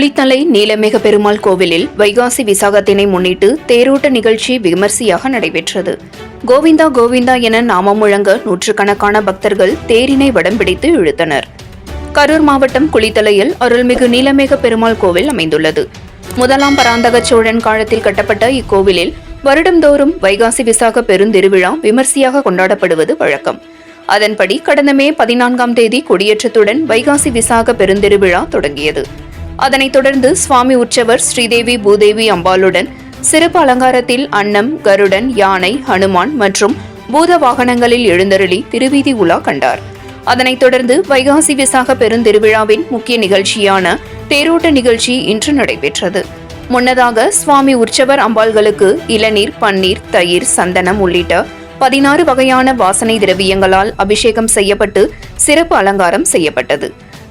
குளித்தலை நீலமேக பெருமாள் கோவிலில் வைகாசி விசாகத்தினை முன்னிட்டு தேரோட்ட நிகழ்ச்சி விமர்சையாக நடைபெற்றது. கோவிந்தா கோவிந்தா என நாமம் முழங்க நூற்றுக்கணக்கான பக்தர்கள் தேரினை வடம் பிடித்து இழுத்தனர். கரூர் மாவட்டம் குளித்தலையில் அருள்மிகு நீலமேக பெருமாள் கோவில் அமைந்துள்ளது. முதலாம் பராந்தக சோழன் காலத்தில் கட்டப்பட்ட இக்கோவிலில் வருடந்தோறும் வைகாசி விசாக பெருந்திருவிழா விமர்சையாக கொண்டாடப்படுவது வழக்கம். அதன்படி கடந்த மே 14ஆம் தேதி கொடியேற்றத்துடன் வைகாசி விசாக பெருந்திருவிழா தொடங்கியது. அதனைத் தொடர்ந்து சுவாமி உற்சவர் ஸ்ரீதேவி பூதேவி அம்பாளுடன் சிறப்பு அலங்காரத்தில் அன்னம், கருடன், யானை, ஹனுமான் மற்றும் பூத வாகனங்களில் எழுந்தருளி திருவீதி உலா கண்டார். அதனைத் தொடர்ந்து வைகாசி விசாக பெருந்திருவிழாவின் முக்கிய நிகழ்ச்சியான தேரோட்ட நிகழ்ச்சி இன்று நடைபெற்றது. முன்னதாக சுவாமி உற்சவர் அம்பாள்களுக்கு இளநீர், பன்னீர், தயிர், சந்தனம் உள்ளிட்ட 16 வகையான வாசனை திரவியங்களால் அபிஷேகம் செய்யப்பட்டு சிறப்பு அலங்காரம் செய்யப்பட்டது.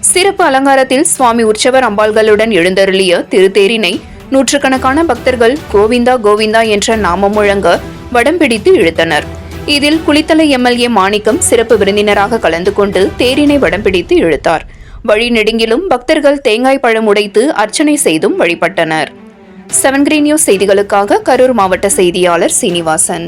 சிறப்பு அலங்காரத்தில் சுவாமி உற்சவர் அம்பாள்களுடன் எழுந்தருளிய திருத்தேரினை நூற்றுக்கணக்கான பக்தர்கள் கோவிந்தா கோவிந்தா என்ற நாமம் முழங்க வடம் பிடித்து இழுத்தனர். இதில் குளித்தலை எம்எல்ஏ மாணிக்கம் சிறப்பு விருந்தினராக கலந்து கொண்டு தேரினை வடம் பிடித்து இழுத்தார். வழி நெடுங்கிலும் பக்தர்கள் தேங்காய் பழம் உடைத்து அர்ச்சனை செய்தும் வழிபட்டனர். 7 Green News செய்திகளுக்காக கரூர் மாவட்ட செய்தியாளர் சீனிவாசன்.